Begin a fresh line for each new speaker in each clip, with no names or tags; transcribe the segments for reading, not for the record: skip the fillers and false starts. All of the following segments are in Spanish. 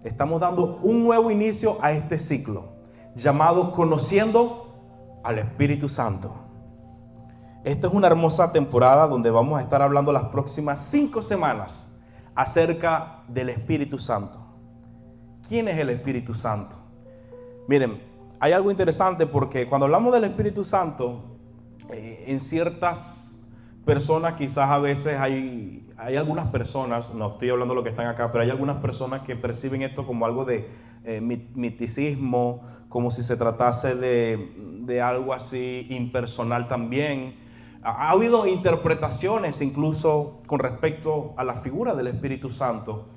estamos dando un nuevo inicio a este ciclo llamado Conociendo al Espíritu Santo. Esta es una hermosa temporada donde vamos a estar hablando las próximas 5 semanas acerca del Espíritu Santo. ¿Quién es el Espíritu Santo? Miren, hay algo interesante porque cuando hablamos del Espíritu Santo, en ciertas personas, quizás a veces hay algunas personas, no estoy hablando de los que están acá, pero hay algunas personas que perciben esto como algo de miticismo, como si se tratase de algo así impersonal también. Ha habido interpretaciones incluso con respecto a la figura del Espíritu Santo.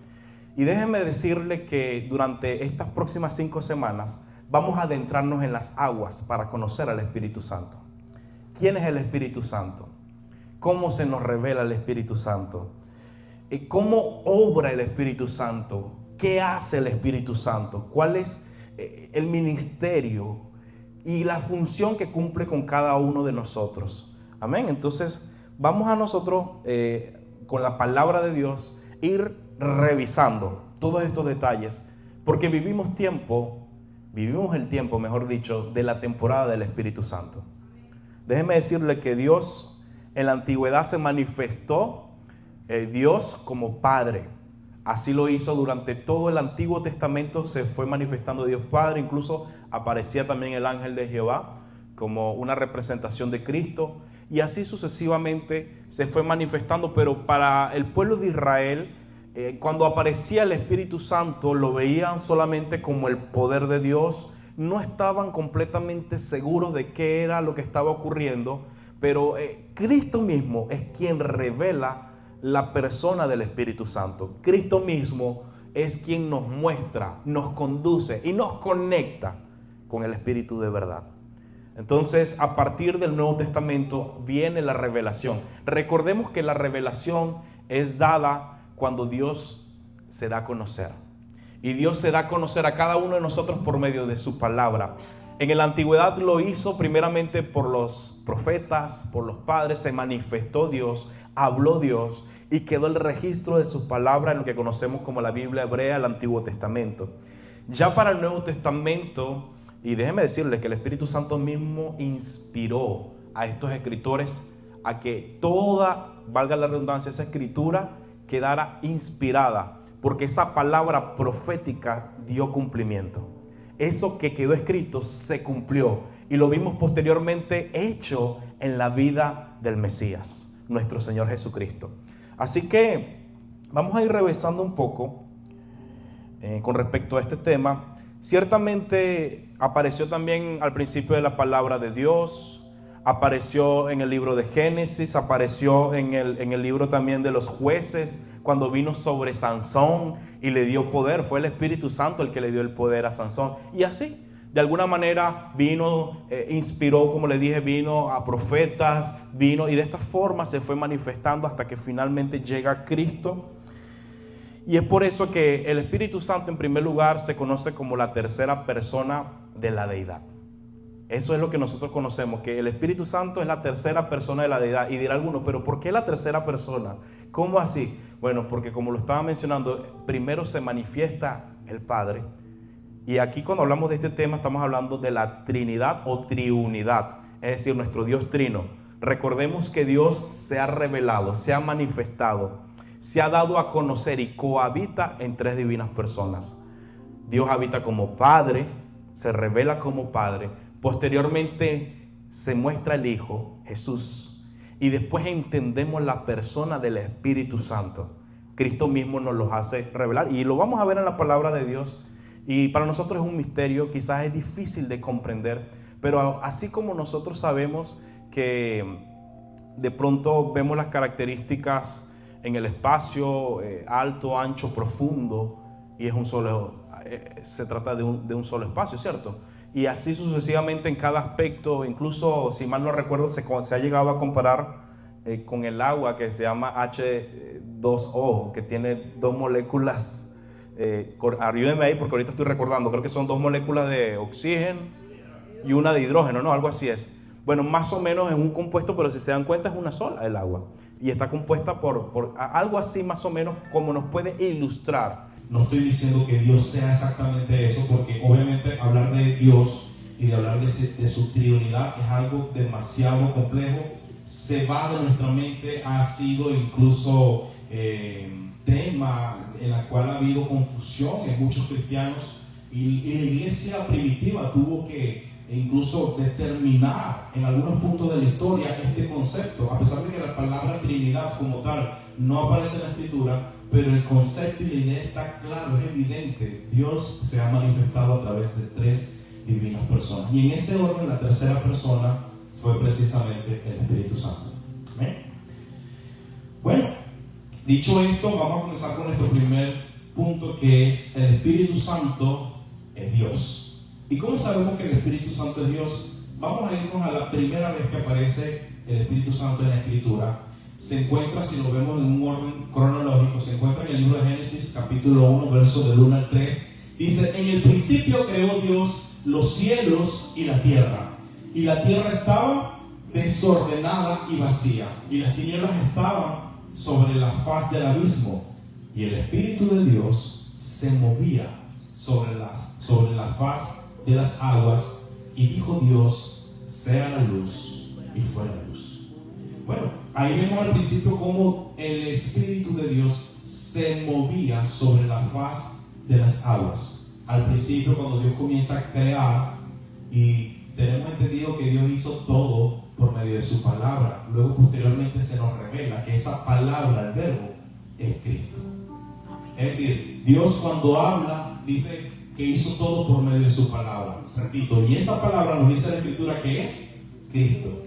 Y déjenme decirle que durante estas próximas 5 semanas vamos a adentrarnos en las aguas para conocer al Espíritu Santo. ¿Quién es el Espíritu Santo? ¿Cómo se nos revela el Espíritu Santo? ¿Cómo obra el Espíritu Santo? ¿Qué hace el Espíritu Santo? ¿Cuál es el ministerio y la función que cumple con cada uno de nosotros? Amén. Entonces vamos a nosotros con la palabra de Dios ir revisando todos estos detalles, porque vivimos el tiempo, mejor dicho, de la temporada del Espíritu Santo. Déjeme decirle que Dios en la antigüedad se manifestó, Dios como Padre. Así lo hizo durante todo el Antiguo Testamento, se fue manifestando Dios Padre, incluso aparecía también el ángel de Jehová como una representación de Cristo, y así sucesivamente se fue manifestando. Pero para el pueblo de Israel, cuando aparecía el Espíritu Santo, lo veían solamente como el poder de Dios. No estaban completamente seguros de qué era lo que estaba ocurriendo, pero Cristo mismo es quien revela la persona del Espíritu Santo. Cristo mismo es quien nos muestra, nos conduce y nos conecta con el Espíritu de verdad. Entonces, a partir del Nuevo Testamento viene la revelación. Recordemos que la revelación es dada cuando Dios se da a conocer. Y Dios se da a conocer a cada uno de nosotros por medio de su palabra. En la antigüedad lo hizo primeramente por los profetas, por los padres. Se manifestó Dios, habló Dios y quedó el registro de su palabra en lo que conocemos como la Biblia hebrea, el Antiguo Testamento. Ya para el Nuevo Testamento, y déjenme decirles que el Espíritu Santo mismo inspiró a estos escritores a que toda, valga la redundancia, esa escritura quedara inspirada, porque esa palabra profética dio cumplimiento. Eso que quedó escrito se cumplió y lo vimos posteriormente hecho en la vida del Mesías, nuestro Señor Jesucristo. Así que vamos a ir revisando un poco con respecto a este tema. Ciertamente apareció también al principio de la palabra de Dios, apareció en el libro de Génesis, apareció en el libro también de los jueces, cuando vino sobre Sansón y le dio poder. Fue el Espíritu Santo el que le dio el poder a Sansón. Y así, de alguna manera vino, inspiró, como le dije, vino a profetas, vino, y de esta forma se fue manifestando hasta que finalmente llega Cristo. Y es por eso que el Espíritu Santo, en primer lugar, se conoce como la tercera persona de la deidad. Eso es lo que nosotros conocemos, que el Espíritu Santo es la tercera persona de la deidad. Y dirá alguno, ¿pero por qué la tercera persona? ¿Cómo así? Bueno, porque como lo estaba mencionando, primero se manifiesta el Padre. Y aquí cuando hablamos de este tema estamos hablando de la Trinidad o triunidad, es decir, nuestro Dios trino. Recordemos que Dios se ha revelado, se ha manifestado, se ha dado a conocer y cohabita en 3 divinas personas. Dios habita como Padre, se revela como Padre, posteriormente se muestra el Hijo, Jesús, y después entendemos la persona del Espíritu Santo. Cristo mismo nos los hace revelar y lo vamos a ver en la palabra de Dios, y para nosotros es un misterio, quizás es difícil de comprender, pero así como nosotros sabemos que de pronto vemos las características en el espacio, alto, ancho, profundo, y es un solo, se trata de un solo espacio, ¿cierto? Y así sucesivamente en cada aspecto. Incluso, si mal no recuerdo, se ha llegado a comparar con el agua, que se llama H2O, que tiene 2 moléculas. Ayúdenme ahí porque ahorita estoy recordando, creo que son 2 moléculas de oxígeno y una de hidrógeno, ¿no? Algo así es. Bueno, más o menos es un compuesto, pero si se dan cuenta es una sola el agua. Y está compuesta por algo así más o menos como nos puede ilustrar No estoy diciendo que Dios sea exactamente eso, porque obviamente hablar de Dios y de hablar de su Trinidad es algo demasiado complejo. Se va de nuestra mente, ha sido incluso tema en la cual ha habido confusión en muchos cristianos, y la iglesia primitiva tuvo que incluso determinar en algunos puntos de la historia este concepto, a pesar de que la palabra Trinidad como tal no aparece en la Escritura, pero el concepto y la idea está claro, es evidente. Dios se ha manifestado a través de tres divinas personas, y en ese orden la tercera persona fue precisamente el Espíritu Santo. ¿Amén? Bueno, dicho esto, vamos a comenzar con nuestro primer punto, que es el Espíritu Santo es Dios. ¿Y cómo sabemos que el Espíritu Santo es Dios? Vamos a irnos a la primera vez que aparece el Espíritu Santo en la Escritura. Se encuentra, si lo vemos en un orden cronológico, se encuentra en el libro de Génesis, capítulo 1, verso del 1 al 3. Dice: en el principio creó Dios los cielos y la tierra estaba desordenada y vacía, y las tinieblas estaban sobre la faz del abismo, y el Espíritu de Dios se movía sobre la faz de las aguas, y dijo Dios: sea la luz, y fue la luz. Bueno, ahí vemos al principio cómo el Espíritu de Dios se movía sobre la faz de las aguas. Al principio, cuando Dios comienza a crear, y tenemos entendido que Dios hizo todo por medio de su palabra. Luego, posteriormente, se nos revela que esa palabra, el verbo, es Cristo. Es decir, Dios cuando habla dice que hizo todo por medio de su palabra. Repito, y esa palabra nos dice la Escritura que es Cristo.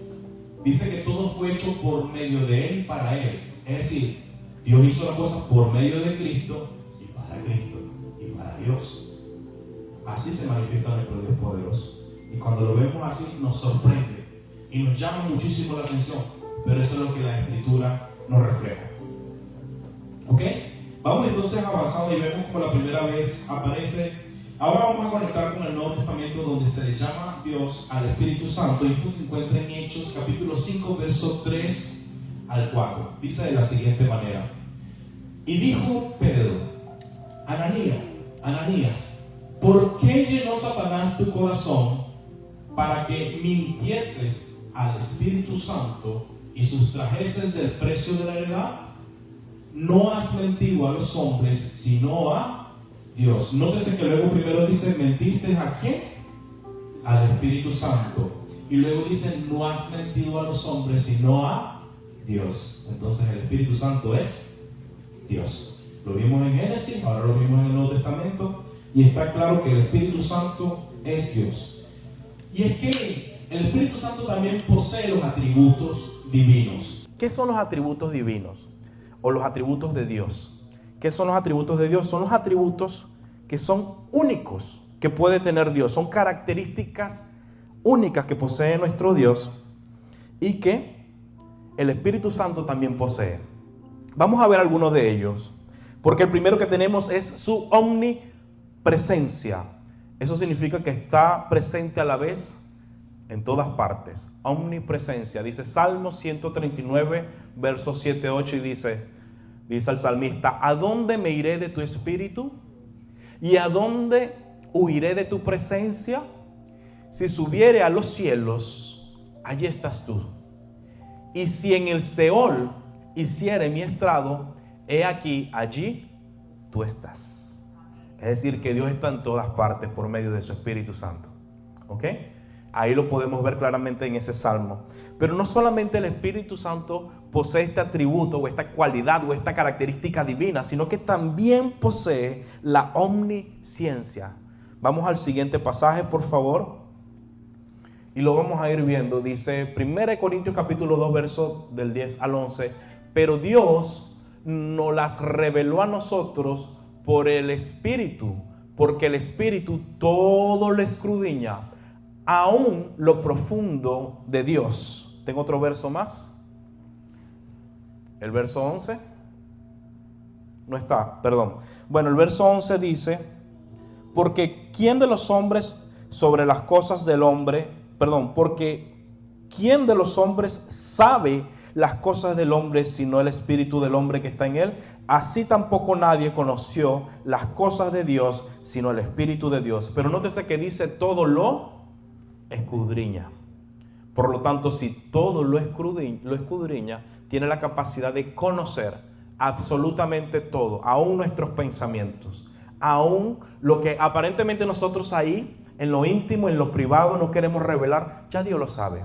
Dice que todo fue hecho por medio de Él y para Él. Es decir, Dios hizo las cosas por medio de Cristo y para Dios. Así se manifiesta nuestro Dios poderoso. Y cuando lo vemos así, nos sorprende y nos llama muchísimo la atención. Pero eso es lo que la Escritura nos refleja. ¿Ok? Vamos entonces avanzando y vemos como la primera vez aparece. Ahora vamos a conectar con el Nuevo Testamento, donde se le llama Dios al Espíritu Santo. Y esto se encuentra en Hechos capítulo 5, verso 3 al 4. Dice de la siguiente manera: y dijo Pedro: Ananías, ¿por qué llenó Satanás tu corazón para que mintieses al Espíritu Santo y sustrajeses del precio de la heredad? No has mentido a los hombres, sino a Dios. Nótese que luego primero dice: ¿mentiste a quién? Al Espíritu Santo. Y luego dice: no has mentido a los hombres, sino a Dios. Entonces el Espíritu Santo es Dios. Lo vimos en Génesis, ahora lo vimos en el Nuevo Testamento, y está claro que el Espíritu Santo es Dios. Y es que el Espíritu Santo también posee los atributos divinos. ¿Qué son los atributos divinos? O los atributos de Dios. ¿Qué son los atributos de Dios? Son los atributos que son únicos que puede tener Dios. Son características únicas que posee nuestro Dios y que el Espíritu Santo también posee. Vamos a ver algunos de ellos, porque el primero que tenemos es su omnipresencia. Eso significa que está presente a la vez en todas partes. Omnipresencia. Dice Salmo 139, versos 7, 8, y dice el salmista: ¿a dónde me iré de tu espíritu? ¿Y a dónde huiré de tu presencia? Si subiere a los cielos, allí estás tú. Y si en el Seol hiciere mi estrado, he aquí, allí tú estás. Es decir, que Dios está en todas partes por medio de su Espíritu Santo. ¿Ok? Ahí lo podemos ver claramente en ese salmo. Pero no solamente el Espíritu Santo posee este atributo o esta cualidad o esta característica divina, sino que también posee la omnisciencia. Vamos al siguiente pasaje, por favor, y lo vamos a ir viendo. Dice 1 Corintios capítulo 2, versos del 10 al 11: pero Dios nos las reveló a nosotros por el Espíritu, porque el Espíritu todo lo escudriña, aún lo profundo de Dios. Tengo otro verso más. El verso 11. No está, perdón. Bueno, el verso 11 dice: porque ¿quién de los hombres sobre las cosas del hombre, porque ¿quién de los hombres sabe las cosas del hombre, sino el espíritu del hombre que está en él. Así tampoco nadie conoció las cosas de Dios, sino el espíritu de Dios. Pero nótese que dice todo lo escudriña. Por lo tanto, si todo lo escudriña, tiene la capacidad de conocer absolutamente todo, aún nuestros pensamientos, aún lo que aparentemente nosotros ahí, en lo íntimo, en lo privado, no queremos revelar, ya Dios lo sabe.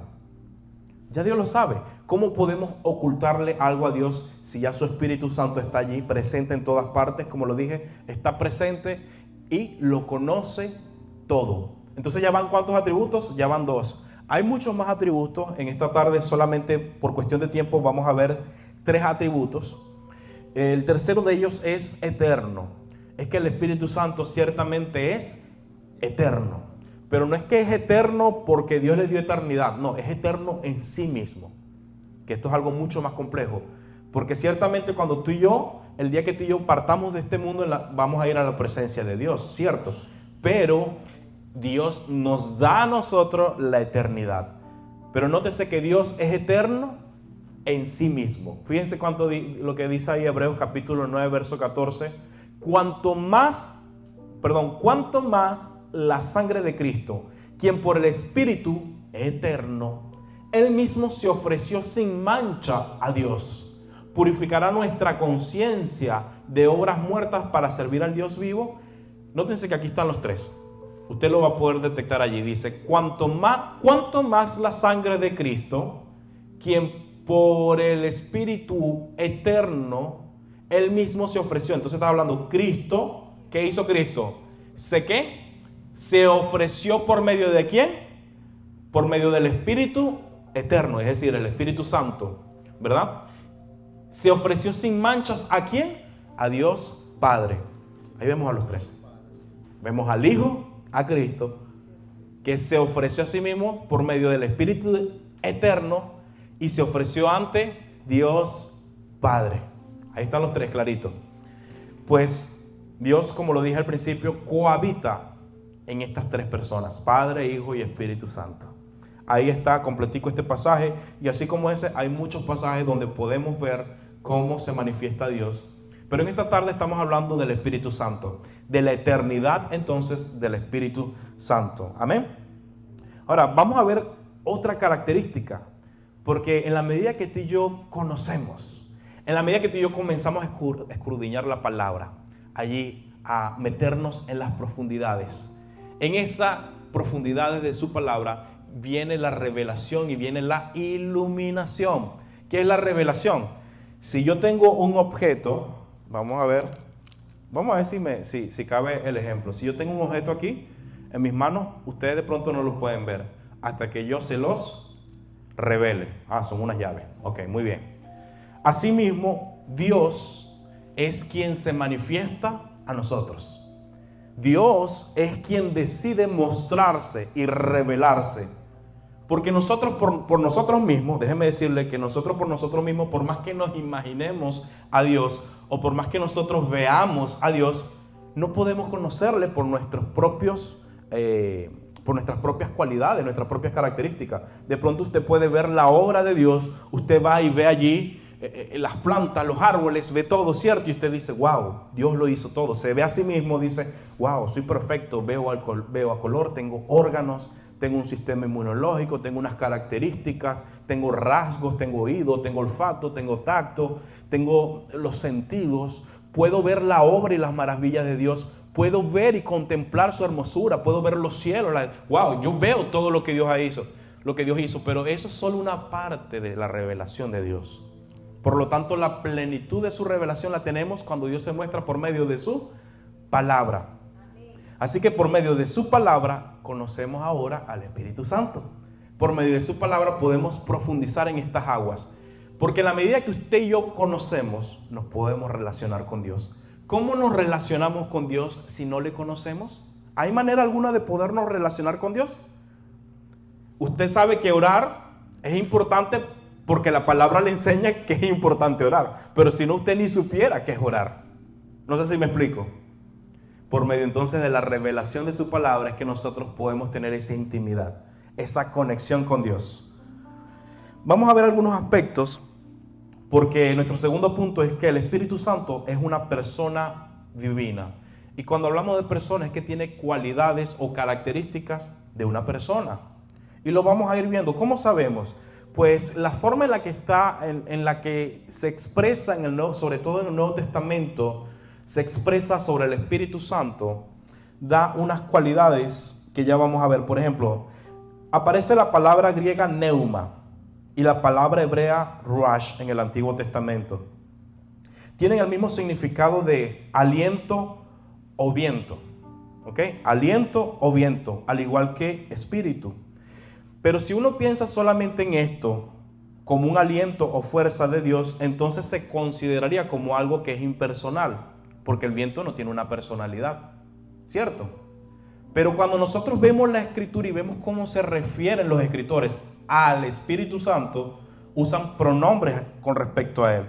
Ya Dios lo sabe. ¿Cómo podemos ocultarle algo a Dios si ya su Espíritu Santo está allí, presente en todas partes? Como lo dije, está presente y lo conoce todo. Entonces ya van ¿cuántos atributos? Ya van 2. Hay muchos más atributos. En esta tarde solamente por cuestión de tiempo vamos a ver 3 atributos. El tercero de ellos es eterno. Es que el Espíritu Santo ciertamente es eterno. Pero no es que es eterno porque Dios le dio eternidad. No, es eterno en sí mismo. Que esto es algo mucho más complejo. Porque ciertamente cuando tú y yo, el día que tú y yo partamos de este mundo, vamos a ir a la presencia de Dios, ¿cierto? Pero Dios nos da a nosotros la eternidad. Pero nótese que Dios es eterno en sí mismo. Fíjense lo que dice ahí Hebreos capítulo 9, verso 14. Cuanto más la sangre de Cristo, quien por el Espíritu eterno, Él mismo se ofreció sin mancha a Dios, purificará nuestra conciencia de obras muertas para servir al Dios vivo. Nótense que aquí están los 3. Usted lo va a poder detectar allí. Dice, cuanto más la sangre de Cristo, quien por el Espíritu eterno, Él mismo se ofreció. Entonces está hablando Cristo. ¿Qué hizo Cristo? Se ofreció por medio de ¿quién? Por medio del Espíritu eterno, es decir, el Espíritu Santo, ¿verdad? Se ofreció sin manchas ¿a quién? A Dios Padre. Ahí vemos a los 3. Vemos al Hijo, a Cristo, que se ofreció a sí mismo por medio del Espíritu eterno y se ofreció ante Dios Padre. Ahí están los 3 claritos. Pues Dios, como lo dije al principio, cohabita en estas 3 personas, Padre, Hijo y Espíritu Santo. Ahí está completico este pasaje, y así como ese, hay muchos pasajes donde podemos ver cómo se manifiesta Dios. Pero en esta tarde estamos hablando del Espíritu Santo, de la eternidad entonces del Espíritu Santo. Amén. Ahora vamos a ver otra característica, porque en la medida que tú y yo conocemos, en la medida que tú y yo comenzamos a escudriñar la palabra, allí a meternos en las profundidades, en esas profundidades de su palabra viene la revelación y viene la iluminación. ¿Qué es la revelación? Si yo tengo un objeto, vamos a ver si cabe el ejemplo. Si yo tengo un objeto aquí en mis manos, ustedes de pronto no lo pueden ver hasta que yo se los revele. Son unas llaves. Ok, muy bien. Asimismo, Dios es quien se manifiesta a nosotros. Dios es quien decide mostrarse y revelarse. Porque nosotros por nosotros mismos, déjeme decirle que nosotros por nosotros mismos, por más que nos imaginemos a Dios o por más que nosotros veamos a Dios, no podemos conocerle por nuestras propias cualidades, nuestras propias características. De pronto usted puede ver la obra de Dios, usted va y ve allí las plantas, los árboles, ve todo, ¿cierto? Y usted dice, wow, Dios lo hizo todo. Se ve a sí mismo, dice, wow, soy perfecto, veo a color, tengo órganos, tengo un sistema inmunológico, tengo unas características, tengo rasgos, tengo oído, tengo olfato, tengo tacto, tengo los sentidos, puedo ver la obra y las maravillas de Dios, puedo ver y contemplar su hermosura, puedo ver los cielos, wow, yo veo todo lo que Dios hizo, pero eso es solo una parte de la revelación de Dios. Por lo tanto, la plenitud de su revelación la tenemos cuando Dios se muestra por medio de su palabra. Así que por medio de su palabra conocemos ahora al Espíritu Santo. Por medio de su palabra podemos profundizar en estas aguas. Porque en la medida que usted y yo conocemos, nos podemos relacionar con Dios. ¿Cómo nos relacionamos con Dios si no le conocemos? ¿Hay manera alguna de podernos relacionar con Dios? Usted sabe que orar es importante porque la palabra le enseña que es importante orar. Pero si no, usted ni supiera qué es orar. No sé si me explico. Por medio entonces de la revelación de su palabra es que nosotros podemos tener esa intimidad, esa conexión con Dios. Vamos a ver algunos aspectos Porque nuestro segundo punto es que el Espíritu Santo es una persona divina. Y cuando hablamos de personas es que tiene cualidades o características de una persona. Y lo vamos a ir viendo. ¿Cómo sabemos? Pues la forma en la que está, en la que se expresa, sobre todo en el Nuevo Testamento, se expresa sobre el Espíritu Santo, da unas cualidades que ya vamos a ver. Por ejemplo, aparece la palabra griega neuma y la palabra hebrea ruach en el Antiguo Testamento. Tienen el mismo significado de aliento o viento. ¿Ok? Aliento o viento, al igual que espíritu. Pero si uno piensa solamente en esto como un aliento o fuerza de Dios, entonces se consideraría como algo que es impersonal, porque el viento no tiene una personalidad, ¿cierto? Pero cuando nosotros vemos la Escritura y vemos cómo se refieren los escritores al Espíritu Santo, usan pronombres con respecto a él.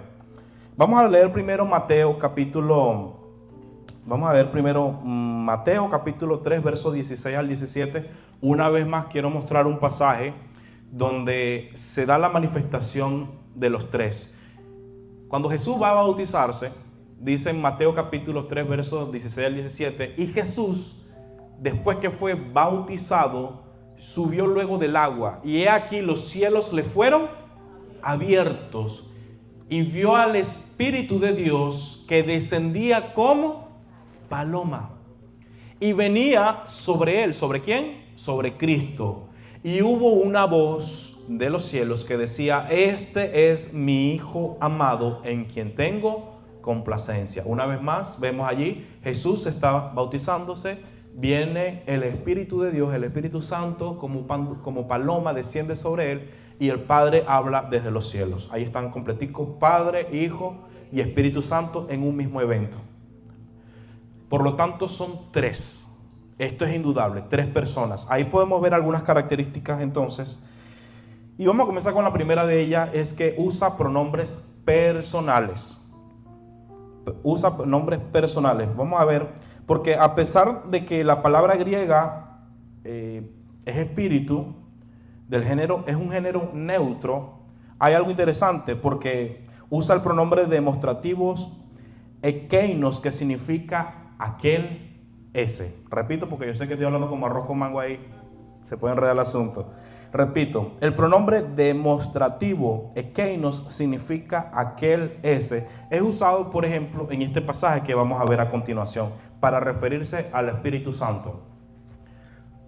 Vamos a leer primero Mateo capítulo 3, versos 16 al 17. Una vez más quiero mostrar un pasaje donde se da la manifestación de los tres. Cuando Jesús va a bautizarse, dice en Mateo capítulo 3, versos 16 al 17, y Jesús, después que fue bautizado, subió luego del agua, y he aquí los cielos le fueron abiertos, y vio al Espíritu de Dios que descendía como paloma, y venía sobre él. ¿Sobre quién? Sobre Cristo. Y hubo una voz de los cielos que decía: este es mi Hijo amado, en quien tengo complacencia. Una vez más vemos allí, Jesús está bautizándose, viene el Espíritu de Dios, el Espíritu Santo como paloma desciende sobre él, y el Padre habla desde los cielos. Ahí están completicos, Padre, Hijo y Espíritu Santo en un mismo evento. Por lo tanto son tres. Esto es indudable, tres personas. Ahí podemos ver algunas características entonces. Y vamos a comenzar con la primera de ellas, es que usa pronombres personales. Usa nombres personales. Vamos a ver, porque a pesar de que la palabra griega es espíritu, del género, es un género neutro, hay algo interesante porque usa el pronombre demostrativos ekeinos, que significa aquel ese. Repito, porque yo sé que estoy hablando como arroz con mango ahí, se puede enredar el asunto. Repito, el pronombre demostrativo ekeinos significa aquel ese. Es usado, por ejemplo, en este pasaje que vamos a ver a continuación, para referirse al Espíritu Santo.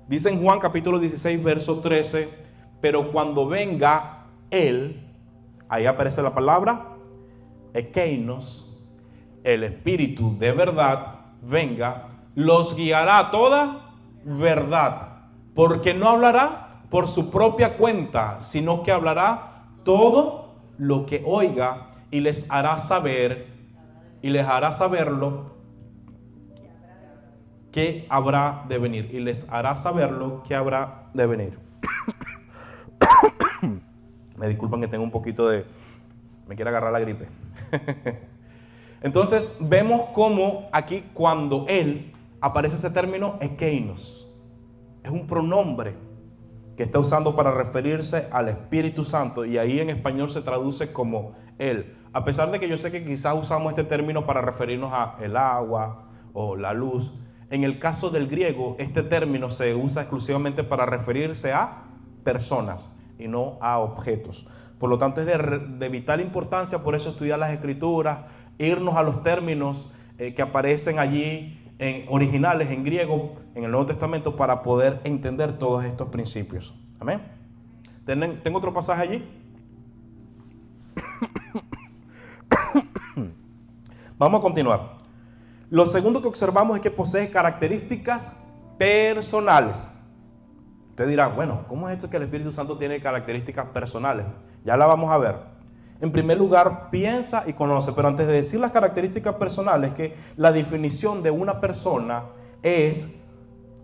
Dice en Juan capítulo 16, verso 13, pero cuando venga Él, ahí aparece la palabra ekeinos, el Espíritu de verdad, venga, los guiará a toda verdad, porque no hablará por su propia cuenta, sino que hablará todo lo que oiga y les hará saber, y les hará saberlo que habrá de venir, y les hará saberlo que habrá de venir. Me disculpan que tengo un poquito me quiere agarrar la gripe. Entonces vemos cómo aquí cuando Él aparece ese término ekeinos. Es un pronombre que está usando para referirse al Espíritu Santo, y ahí en español se traduce como Él. A pesar de que yo sé que quizás usamos este término para referirnos a el agua o la luz, en el caso del griego este término se usa exclusivamente para referirse a personas y no a objetos. Por lo tanto es de vital importancia, por eso estudiar las Escrituras, irnos a los términos que aparecen allí originales en griego en el Nuevo Testamento, para poder entender todos estos principios. Amén. ¿Tengo otro pasaje allí? Vamos a continuar. Lo segundo que observamos es que posee características personales. Usted dirá, bueno, ¿cómo es esto que el Espíritu Santo tiene características personales? Ya la vamos a ver. En primer lugar, piensa y conoce. Pero antes de decir las características personales, que la definición de una persona es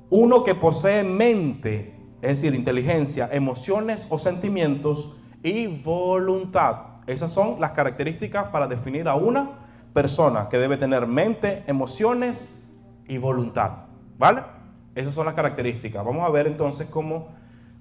uno que posee mente, es decir, inteligencia, emociones o sentimientos, y voluntad. Esas son las características para definir a una persona, que debe tener mente, emociones y voluntad. ¿Vale? Esas son las características. Vamos a ver entonces cómo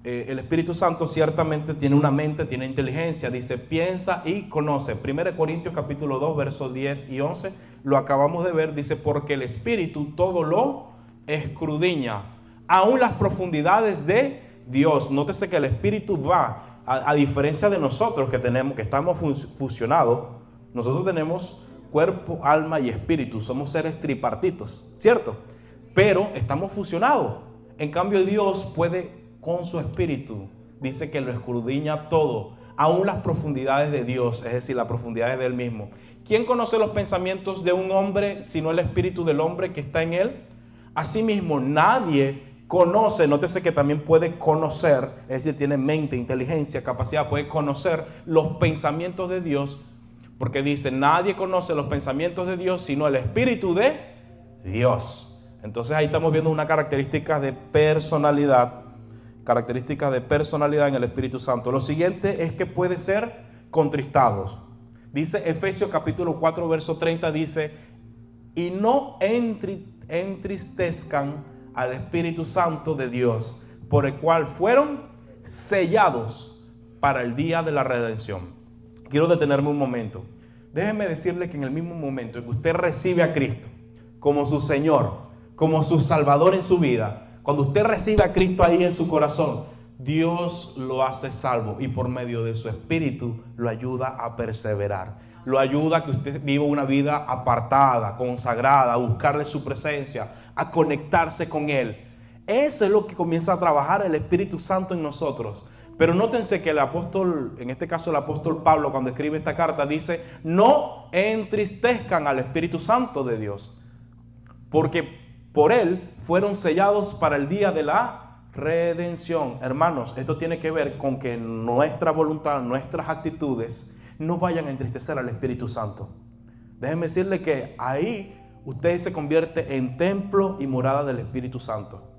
el Espíritu Santo ciertamente tiene una mente, tiene inteligencia. Dice, piensa y conoce. 1 Corintios capítulo 2, versos 10 y 11. Lo acabamos de ver. Dice, porque el Espíritu todo lo escudriña, aún las profundidades de Dios. Nótese que el Espíritu va, a diferencia de nosotros que estamos fusionados. Nosotros tenemos cuerpo, alma y espíritu. Somos seres tripartitos, ¿cierto? Pero estamos fusionados. En cambio, Dios puede, con su espíritu, dice que lo escudriña todo, aún las profundidades de Dios, es decir, las profundidades de Él mismo. ¿Quién conoce los pensamientos de un hombre, sino el espíritu del hombre que está en él? Asimismo, nadie conoce, nótese que también puede conocer, es decir, tiene mente, inteligencia, capacidad, puede conocer los pensamientos de Dios, porque dice, nadie conoce los pensamientos de Dios, sino el espíritu de Dios. Entonces ahí estamos viendo una característica de personalidad en el Espíritu Santo. Lo siguiente es que puede ser contristados. Dice Efesios capítulo 4, verso 30, dice, y no entristezcan al Espíritu Santo de Dios, por el cual fueron sellados para el día de la redención. Quiero detenerme un momento. Déjenme decirle que en el mismo momento en que usted recibe a Cristo como su Señor, como su Salvador en su vida, cuando usted recibe a Cristo ahí en su corazón, Dios lo hace salvo y por medio de su Espíritu lo ayuda a perseverar. Lo ayuda a que usted viva una vida apartada, consagrada, a buscarle su presencia, a conectarse con Él. Eso es lo que comienza a trabajar el Espíritu Santo en nosotros. Pero nótense que el apóstol, en este caso el apóstol Pablo, cuando escribe esta carta, dice, no entristezcan al Espíritu Santo de Dios, porque por Él fueron sellados para el día de la redención. Hermanos, esto tiene que ver con que nuestra voluntad, nuestras actitudes no vayan a entristecer al Espíritu Santo. Déjenme decirle que ahí usted se convierte en templo y morada del Espíritu Santo.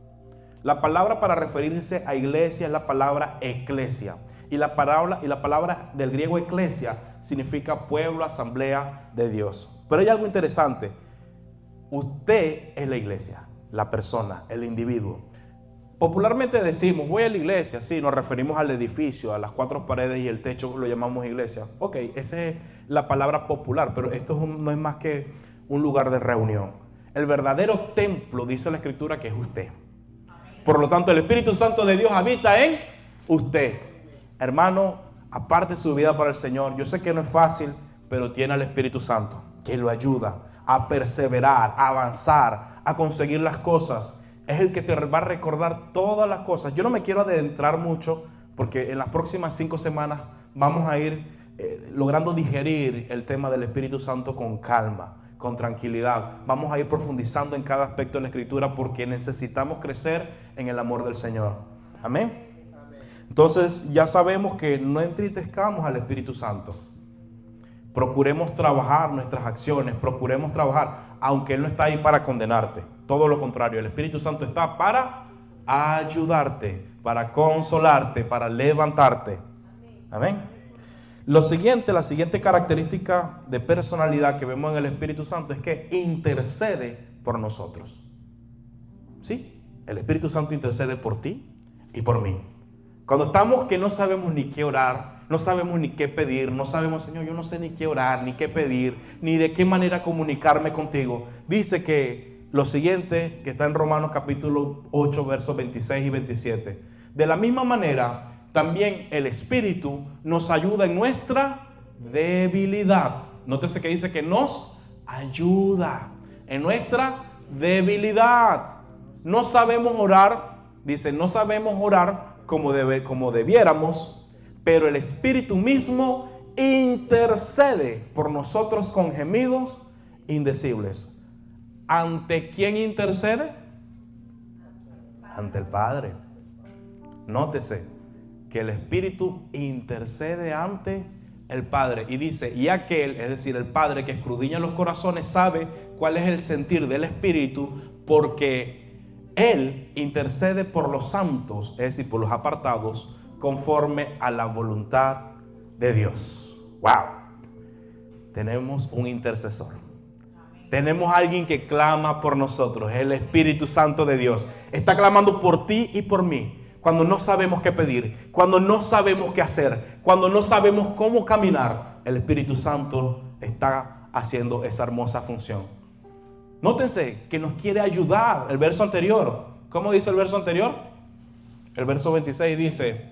La palabra para referirse a iglesia es la palabra eclesia. Y la palabra del griego eclesia significa pueblo, asamblea de Dios. Pero hay algo interesante. Usted es la iglesia, la persona, el individuo. Popularmente decimos, voy a la iglesia, sí, nos referimos al edificio, a las cuatro paredes y el techo, lo llamamos iglesia. Ok, esa es la palabra popular, pero esto no es más que un lugar de reunión. El verdadero templo, dice la Escritura, que es usted. Por lo tanto, el Espíritu Santo de Dios habita en usted. Hermano, aparte su vida para el Señor. Yo sé que no es fácil, pero tiene al Espíritu Santo que lo ayuda a perseverar, a avanzar, a conseguir las cosas. Es el que te va a recordar todas las cosas. Yo no me quiero adentrar mucho porque en las próximas 5 semanas vamos a ir logrando digerir el tema del Espíritu Santo con calma, con tranquilidad. Vamos a ir profundizando en cada aspecto de la Escritura porque necesitamos crecer en el amor del Señor. Amén. Entonces ya sabemos que no entristezcamos al Espíritu Santo. Procuremos trabajar nuestras acciones, procuremos trabajar, aunque Él no está ahí para condenarte. Todo lo contrario, el Espíritu Santo está para ayudarte, para consolarte, para levantarte. Amén. La siguiente característica de personalidad que vemos en el Espíritu Santo es que intercede por nosotros. ¿Sí? El Espíritu Santo intercede por ti y por mí. Cuando estamos que no sabemos ni qué orar, no sabemos ni qué pedir, no sabemos, Señor, yo no sé ni qué orar, ni qué pedir, ni de qué manera comunicarme contigo. Dice que lo siguiente, que está en Romanos capítulo 8, versos 26 y 27. De la misma manera, también el Espíritu nos ayuda en nuestra debilidad. Nótese que dice que nos ayuda en nuestra debilidad. No sabemos orar, dice, no sabemos orar como debiéramos, pero el Espíritu mismo intercede por nosotros con gemidos indecibles. ¿Ante quién intercede? Ante el Padre. Nótese que el Espíritu intercede ante el Padre. Y dice, y aquel, es decir, el Padre que escudriña los corazones, sabe cuál es el sentir del Espíritu, porque Él intercede por los santos, es decir, por los apartados, conforme a la voluntad de Dios. ¡Wow! Tenemos un intercesor. Tenemos a alguien que clama por nosotros, el Espíritu Santo de Dios. Está clamando por ti y por mí. cuando no sabemos qué pedir, cuando no sabemos qué hacer, cuando no sabemos cómo caminar, el Espíritu Santo está haciendo esa hermosa función. Nótense que nos quiere ayudar. El verso anterior, ¿cómo dice el verso anterior? El verso 26 dice: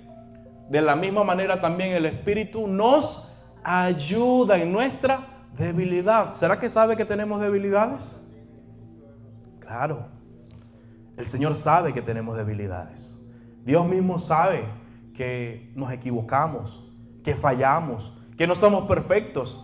de la misma manera también el Espíritu nos ayuda en nuestra debilidad. ¿Será que sabe que tenemos debilidades? Claro, el Señor sabe que tenemos debilidades. Dios mismo sabe que nos equivocamos, que fallamos, que no somos perfectos,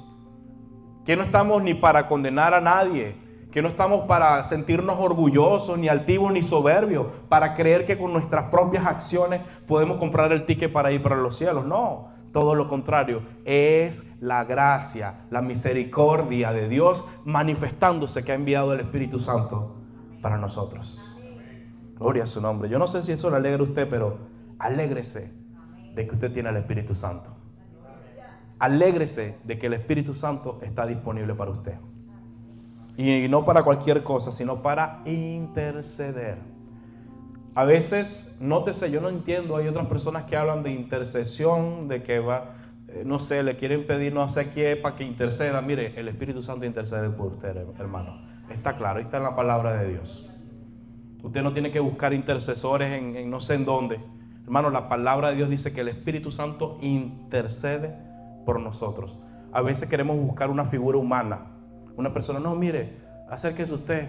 que no estamos ni para condenar a nadie, que no estamos para sentirnos orgullosos, ni altivos, ni soberbios, para creer que con nuestras propias acciones podemos comprar el ticket para ir para los cielos. No, todo lo contrario, es la gracia, la misericordia de Dios manifestándose, que ha enviado el Espíritu Santo para nosotros. Gloria a su nombre. Yo no sé si eso le alegra a usted, pero alégrese de que usted tiene el Espíritu Santo. Alégrese de que el Espíritu Santo está disponible para usted. Y no para cualquier cosa, sino para interceder. A veces, nótese, yo no entiendo, hay otras personas que hablan de intercesión, de que va, no sé, le quieren pedir no sé qué para que interceda. Mire, el Espíritu Santo intercede por usted, hermano. Está claro, ahí está en la palabra de Dios. Usted no tiene que buscar intercesores en no sé en dónde. Hermano, la palabra de Dios dice que el Espíritu Santo intercede por nosotros. A veces queremos buscar una figura humana. Una persona, no, mire, acérquese usted.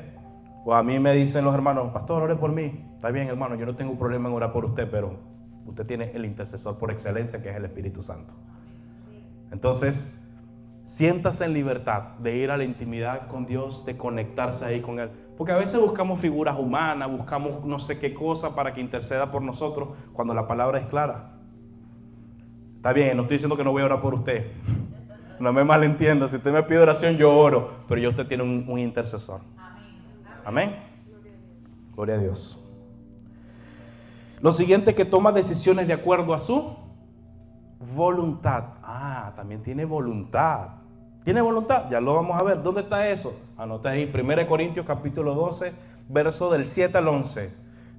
O a mí me dicen los hermanos, pastor, ore por mí. Está bien, hermano, yo no tengo problema en orar por usted, pero usted tiene el intercesor por excelencia, que es el Espíritu Santo. Entonces, siéntase en libertad de ir a la intimidad con Dios, de conectarse ahí con Él. Porque a veces buscamos figuras humanas, buscamos no sé qué cosa para que interceda por nosotros, cuando la palabra es clara. Está bien, no estoy diciendo que no voy a orar por usted. No me malentienda, si usted me pide oración, yo oro. Pero ya usted tiene un intercesor. Amén. Gloria a Dios. Lo siguiente, que toma decisiones de acuerdo a su voluntad. También tiene voluntad. ¿Tiene voluntad? Ya lo vamos a ver. ¿Dónde está eso? Anota ahí, 1 Corintios capítulo 12, verso del 7 al 11.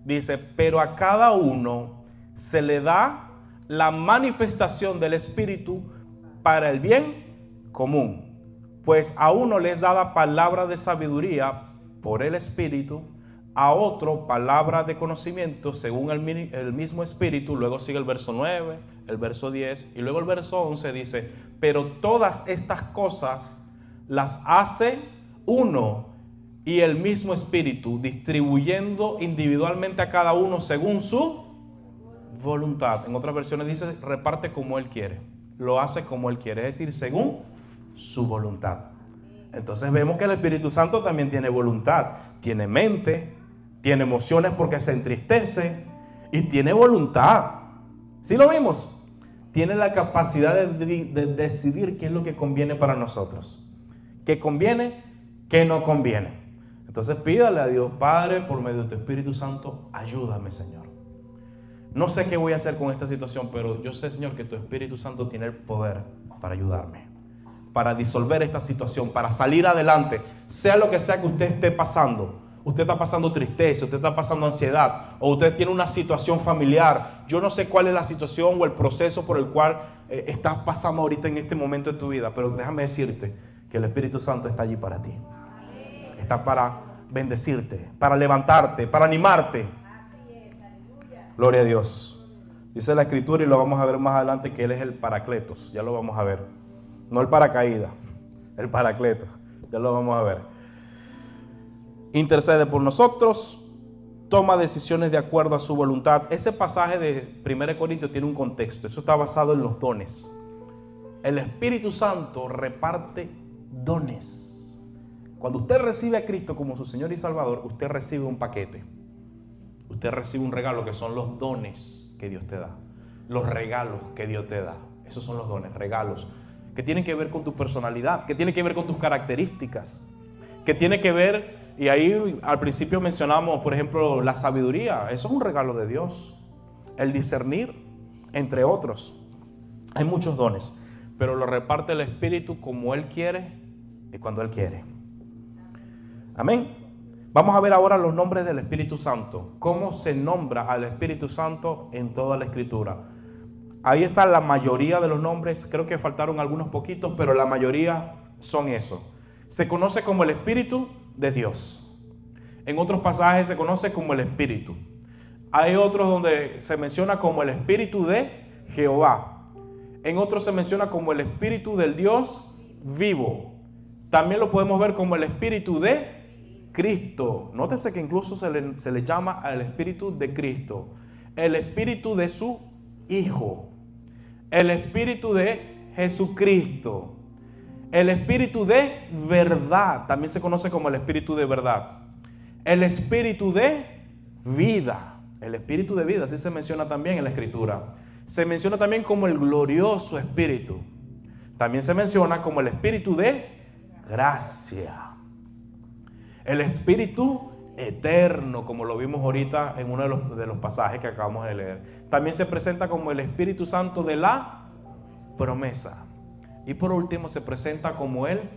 Dice, pero a cada uno se le da la manifestación del Espíritu para el bien común. Pues a uno le es dada palabra de sabiduría por el Espíritu, a otro palabra de conocimiento según el mismo Espíritu. Luego sigue el verso 9, el verso 10 y luego el verso 11 dice, pero todas estas cosas las hace uno y el mismo Espíritu, distribuyendo individualmente a cada uno según su voluntad. En otras versiones dice, reparte como Él quiere, lo hace como Él quiere, es decir, según su voluntad. Entonces vemos que el Espíritu Santo también tiene voluntad, tiene mente, tiene emociones porque se entristece y tiene voluntad. ¿Sí lo vimos? Tiene la capacidad de decidir qué es lo que conviene para nosotros, qué conviene, qué no conviene. Entonces pídale a Dios, Padre, por medio de tu Espíritu Santo, ayúdame, Señor. No sé qué voy a hacer con esta situación, pero yo sé, Señor, que tu Espíritu Santo tiene el poder para ayudarme, para disolver esta situación, para salir adelante, sea lo que sea que usted esté pasando. Usted está pasando tristeza, usted está pasando ansiedad, o usted tiene una situación familiar. Yo no sé cuál es la situación o el proceso por el cual estás pasando ahorita en este momento de tu vida, pero déjame decirte que el Espíritu Santo está allí para ti. Está para bendecirte, para levantarte, para animarte. Gloria a Dios. Dice la Escritura, y lo vamos a ver más adelante, que Él es el Paracletos. Ya lo vamos a ver. No el paracaídas, el Paracletos. Ya lo vamos a ver. Intercede por nosotros, toma decisiones de acuerdo a su voluntad. Ese pasaje de 1 Corintios tiene un contexto. Eso está basado en los dones. El Espíritu Santo reparte dones. Cuando usted recibe a Cristo como su Señor y Salvador, usted recibe un paquete. Usted recibe un regalo, que son los dones que Dios te da. Los regalos que Dios te da. Esos son los dones, regalos, que tienen que ver con tu personalidad, que tienen que ver con tus características, que tiene que ver, y ahí al principio mencionamos, por ejemplo, la sabiduría. Eso es un regalo de Dios. El discernir, entre otros. Hay muchos dones, pero lo reparte el Espíritu como Él quiere y cuando Él quiere. Amén. Vamos a ver ahora los nombres del Espíritu Santo. ¿Cómo se nombra al Espíritu Santo en toda la Escritura? Ahí está la mayoría de los nombres. Creo que faltaron algunos poquitos, pero la mayoría son esos. Se conoce como el Espíritu de Dios. En otros pasajes se conoce como el Espíritu. Hay otros donde se menciona como el Espíritu de Jehová. En otros se menciona como el Espíritu del Dios vivo. También lo podemos ver como el Espíritu de Cristo. Nótese que incluso se le llama al Espíritu de Cristo. El Espíritu de su Hijo. El Espíritu de Jesucristo. El Espíritu de verdad. También se conoce como el Espíritu de verdad. El Espíritu de vida. El Espíritu de vida, así se menciona también en la Escritura. Se menciona también como el glorioso Espíritu. También se menciona como el Espíritu de gracia. El Espíritu eterno, como lo vimos ahorita en uno de los pasajes que acabamos de leer. También se presenta como el Espíritu Santo de la promesa. Y por último se presenta como el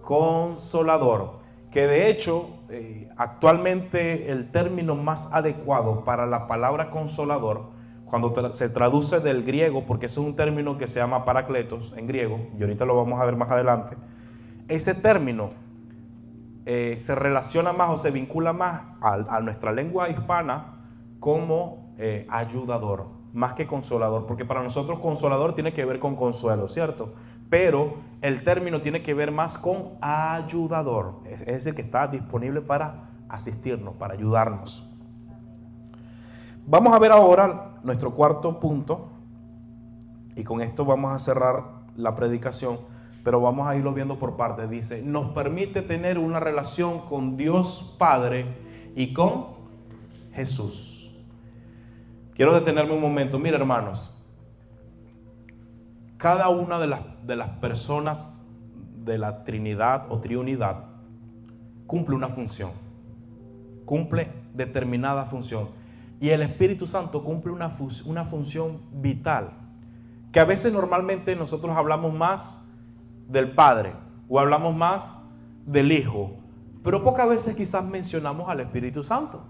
Consolador, que de hecho actualmente el término más adecuado para la palabra consolador, cuando se traduce del griego, porque eso es un término que se llama parakletos en griego, y ahorita lo vamos a ver más adelante, ese término se relaciona más o se vincula más a nuestra lengua hispana como ayudador, más que consolador, porque para nosotros consolador tiene que ver con consuelo, ¿cierto? Pero el término tiene que ver más con ayudador, es decir, que está disponible para asistirnos, para ayudarnos. Vamos a ver ahora nuestro cuarto punto, y con esto vamos a cerrar la predicación, pero vamos a irlo viendo por partes. Dice, nos permite tener una relación con Dios Padre y con Jesús. Quiero detenerme un momento. Mira, hermanos, cada una de las personas de la Trinidad o Triunidad cumple una función, cumple determinada función. Y el Espíritu Santo cumple una función vital, que a veces normalmente nosotros hablamos más del Padre o hablamos más del Hijo, pero pocas veces quizás mencionamos al Espíritu Santo.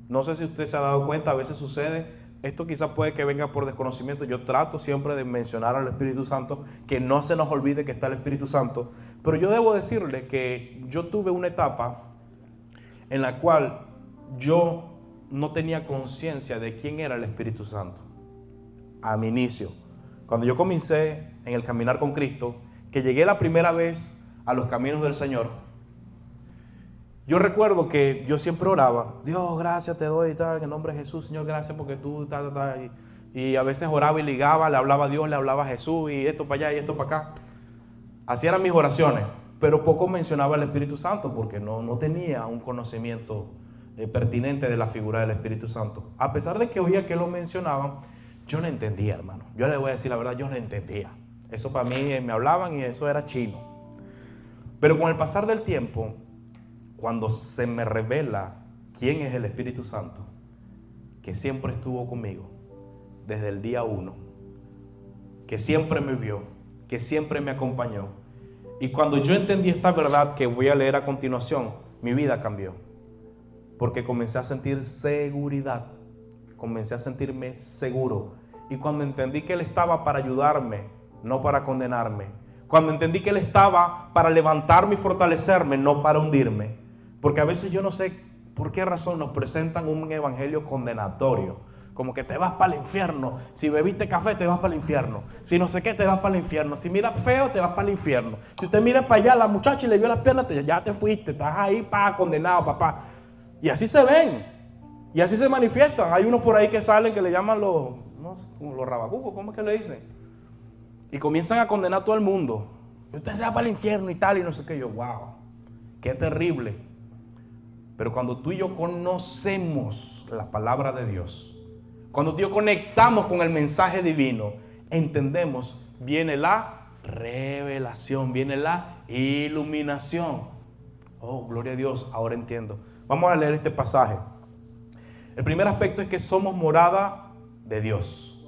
No sé si usted se ha dado cuenta, a veces sucede. Esto quizás puede que venga por desconocimiento. Yo trato siempre de mencionar al Espíritu Santo, que no se nos olvide que está el Espíritu Santo. Pero yo debo decirle que yo tuve una etapa en la cual yo no tenía conciencia de quién era el Espíritu Santo. A mi inicio, cuando yo comencé en el caminar con Cristo, que llegué la primera vez a los caminos del Señor, yo recuerdo que yo siempre oraba, Dios, gracias te doy, tal, en el nombre de Jesús, Señor, gracias porque tú, tal, tal, y a veces oraba y ligaba, le hablaba a Dios, le hablaba a Jesús, y esto para allá y esto para acá. Así eran mis oraciones, pero poco mencionaba el Espíritu Santo, porque no tenía un conocimiento pertinente de la figura del Espíritu Santo. A pesar de que oía que lo mencionaban, yo no entendía, hermano. Yo le voy a decir la verdad, yo no entendía. Eso para mí me hablaban y eso era chino. Pero con el pasar del tiempo, cuando se me revela quién es el Espíritu Santo, que siempre estuvo conmigo desde el día 1, que siempre me vio, que siempre me acompañó, y cuando yo entendí esta verdad que voy a leer a continuación, mi vida cambió, porque comencé a sentir seguridad, comencé a sentirme seguro, y cuando entendí que Él estaba para ayudarme, no para condenarme, cuando entendí que Él estaba para levantarme y fortalecerme, no para hundirme, porque a veces yo no sé por qué razón nos presentan un evangelio condenatorio, como que te vas para el infierno, si bebiste café te vas para el infierno, si no sé qué te vas para el infierno, si miras feo te vas para el infierno, si usted mira para allá a la muchacha y le vio las piernas, ya te fuiste, estás ahí condenado, papá. Y así se ven, y así se manifiestan. Hay unos por ahí que salen que le llaman no sé, como los rabacucos, ¿cómo es que le dicen? Y comienzan a condenar a todo el mundo. Usted se va para el infierno y tal, y no sé qué. Yo, wow, qué terrible. Pero cuando tú y yo conocemos la palabra de Dios, cuando tú y yo conectamos con el mensaje divino, entendemos, viene la revelación, viene la iluminación. Oh, gloria a Dios, ahora entiendo. Vamos a leer este pasaje. El primer aspecto es que somos morada de Dios.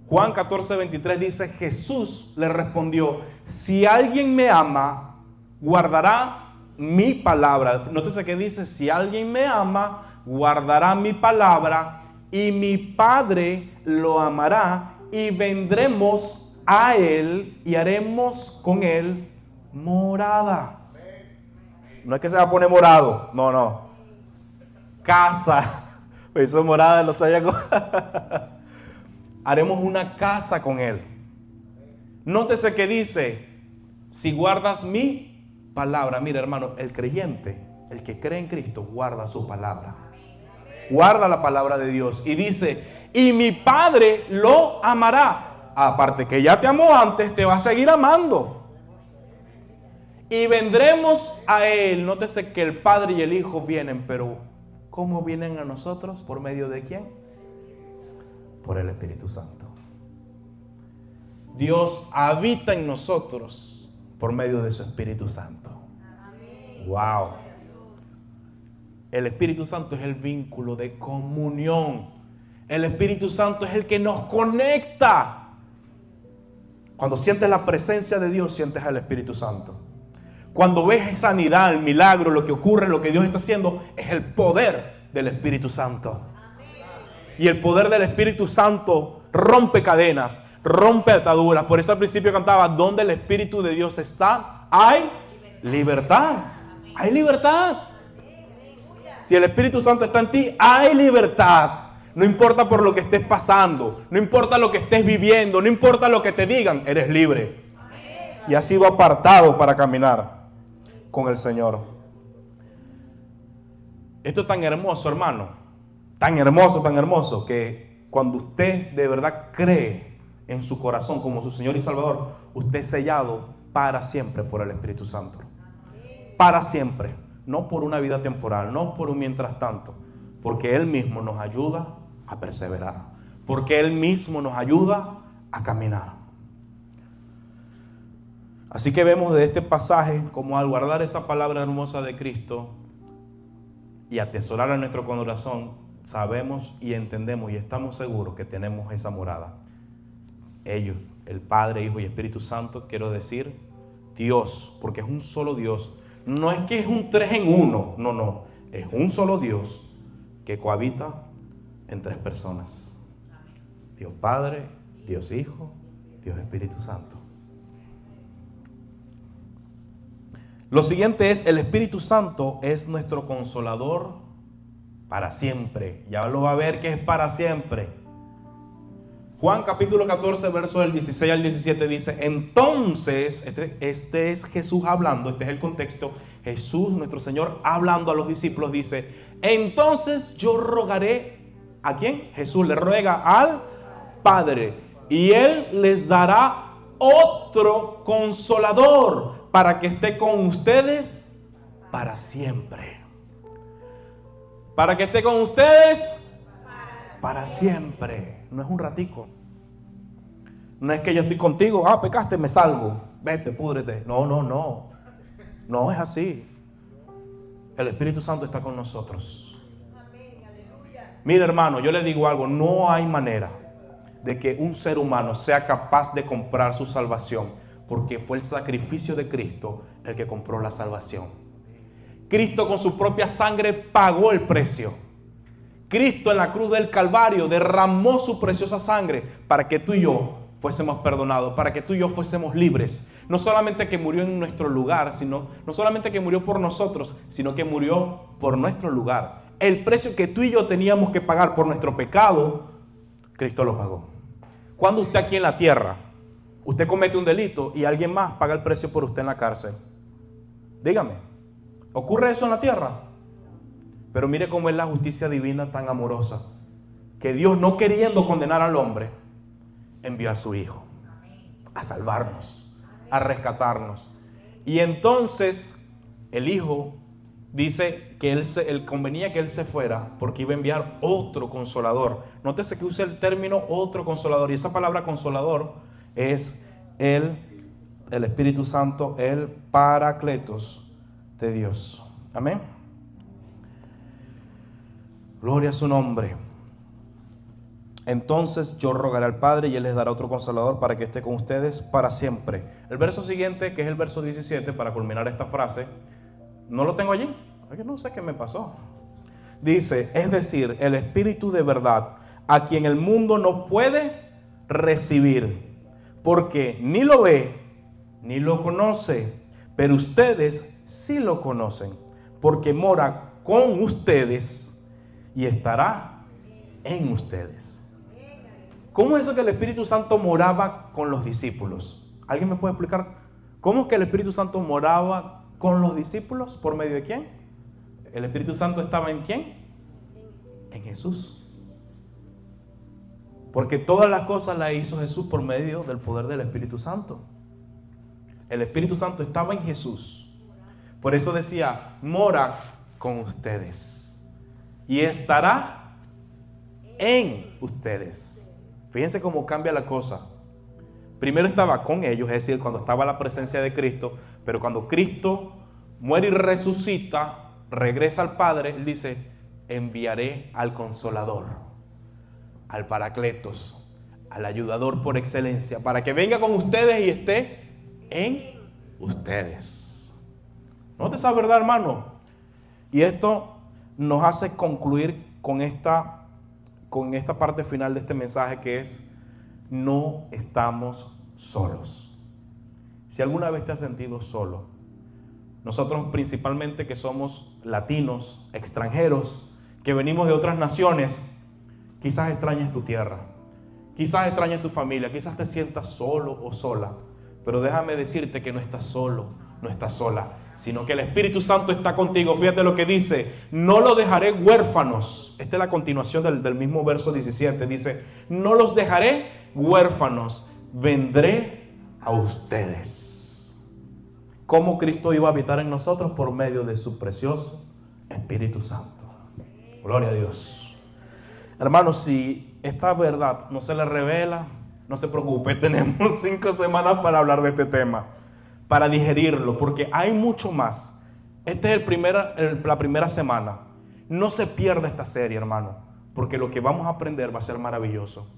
Juan 14:23 dice, Jesús le respondió, si alguien me ama, guardará mi palabra. Nótese que dice, si alguien me ama, guardará mi palabra y mi Padre lo amará y vendremos a él y haremos con él morada. No es que se va a poner morado, no. Casa. Eso morada, no sabía cómo. Haremos una casa con él. Nótese que dice, si guardas mi palabra. Mira, hermano, el creyente, el que cree en Cristo, guarda su palabra. Guarda la palabra de Dios. Y dice, y mi Padre lo amará. Aparte que ya te amó antes, te va a seguir amando. Y vendremos a él. Nótese que el Padre y el Hijo vienen, pero ¿cómo vienen a nosotros? ¿Por medio de quién? Por el Espíritu Santo. Dios habita en nosotros por medio de su Espíritu Santo. Wow. El Espíritu Santo es el vínculo de comunión. El Espíritu Santo es el que nos conecta. Cuando sientes la presencia de Dios, sientes al Espíritu Santo. Cuando ves sanidad, el milagro, lo que ocurre, lo que Dios está haciendo, es el poder del Espíritu Santo. Y el poder del Espíritu Santo rompe cadenas, rompe ataduras. Por eso al principio cantaba, donde el Espíritu de Dios está, hay libertad. Hay libertad. Si el Espíritu Santo está en ti, hay libertad. No importa por lo que estés pasando, no importa lo que estés viviendo, no importa lo que te digan, eres libre. Y has sido apartado para caminar con el Señor. Esto es tan hermoso, hermano. Tan hermoso, que cuando usted de verdad cree en su corazón como su Señor y Salvador, usted es sellado para siempre por el Espíritu Santo. Para siempre. No por una vida temporal, no por un mientras tanto, porque Él mismo nos ayuda a perseverar, porque Él mismo nos ayuda a caminar. Así que vemos de este pasaje como al guardar esa palabra hermosa de Cristo y atesorarla en nuestro corazón, sabemos y entendemos y estamos seguros que tenemos esa morada. Ellos, el Padre, Hijo y Espíritu Santo, quiero decir Dios, porque es un solo Dios. No es que es un 3 en 1, no. Es un solo Dios que cohabita en 3 personas. Dios Padre, Dios Hijo, Dios Espíritu Santo. Lo siguiente es, el Espíritu Santo es nuestro consolador para siempre. Ya lo va a ver que es para siempre. Juan capítulo 14, versos del 16 al 17 dice, entonces, este es Jesús hablando, este es el contexto, Jesús, nuestro Señor, hablando a los discípulos, dice, entonces yo rogaré, ¿a quién? Jesús le ruega al Padre, y Él les dará otro consolador, para que esté con ustedes para siempre. Para que esté con ustedes para siempre. No es un ratico. No es que yo estoy contigo, pecaste, me salgo, vete, púdrete. No. No es así. El Espíritu Santo está con nosotros. Mira, hermano, yo le digo algo, no hay manera de que un ser humano sea capaz de comprar su salvación, porque fue el sacrificio de Cristo el que compró la salvación. Cristo con su propia sangre pagó el precio. Cristo en la cruz del Calvario derramó su preciosa sangre para que tú y yo fuésemos perdonados, para que tú y yo fuésemos libres. No solamente que murió en nuestro lugar, no solamente que murió por nosotros, sino que murió por nuestro lugar. El precio que tú y yo teníamos que pagar por nuestro pecado, Cristo lo pagó. Cuando usted aquí en la tierra, usted comete un delito y alguien más paga el precio por usted en la cárcel. Dígame, ¿ocurre eso en la tierra? Pero mire cómo es la justicia divina tan amorosa, que Dios, no queriendo condenar al hombre, envió a su Hijo a salvarnos, a rescatarnos. Y entonces el Hijo dice que él convenía que Él se fuera porque iba a enviar otro consolador. Nótese que usa el término otro consolador, y esa palabra consolador es el Espíritu Santo, el Paracletos de Dios. Amén. Gloria a su nombre. Entonces yo rogaré al Padre y Él les dará otro consolador para que esté con ustedes para siempre. El verso siguiente, que es el verso 17, para culminar esta frase, No lo tengo allí. Oye, no sé qué me pasó. Dice, es decir, el Espíritu de verdad, a quien el mundo no puede recibir, porque ni lo ve, ni lo conoce, pero ustedes sí lo conocen, porque mora con ustedes y estará en ustedes. ¿Cómo es eso que el Espíritu Santo moraba con los discípulos? ¿Alguien me puede explicar cómo es que el Espíritu Santo moraba con los discípulos? ¿Por medio de quién? ¿El Espíritu Santo estaba en quién? En Jesús. Porque todas las cosas las hizo Jesús por medio del poder del Espíritu Santo. El Espíritu Santo estaba en Jesús. Por eso decía, mora con ustedes y estará en ustedes. Fíjense cómo cambia la cosa. Primero estaba con ellos, es decir, cuando estaba la presencia de Cristo, pero cuando Cristo muere y resucita, regresa al Padre, Él dice, enviaré al Consolador, al Paracletos, al ayudador por excelencia, para que venga con ustedes y esté en ustedes. ¿No te esa verdad, hermano? Y esto nos hace concluir con esta parte final de este mensaje, que es: no estamos solos. Si alguna vez te has sentido solo, nosotros principalmente que somos latinos, extranjeros, que venimos de otras naciones, quizás extrañes tu tierra, quizás extrañes tu familia, quizás te sientas solo o sola, pero déjame decirte que no estás solo, no estás sola, sino que el Espíritu Santo está contigo. Fíjate lo que dice: no los dejaré huérfanos. Esta es la continuación del mismo verso 17. Dice: no los dejaré huérfanos, vendré a ustedes. ¿Cómo Cristo iba a habitar en nosotros? Por medio de su precioso Espíritu Santo. Gloria a Dios. Hermanos, si esta verdad no se le revela, no se preocupe, tenemos 5 semanas para hablar de este tema, para digerirlo, porque hay mucho más. Esta es la primera semana. No se pierda esta serie, hermano, porque lo que vamos a aprender va a ser maravilloso.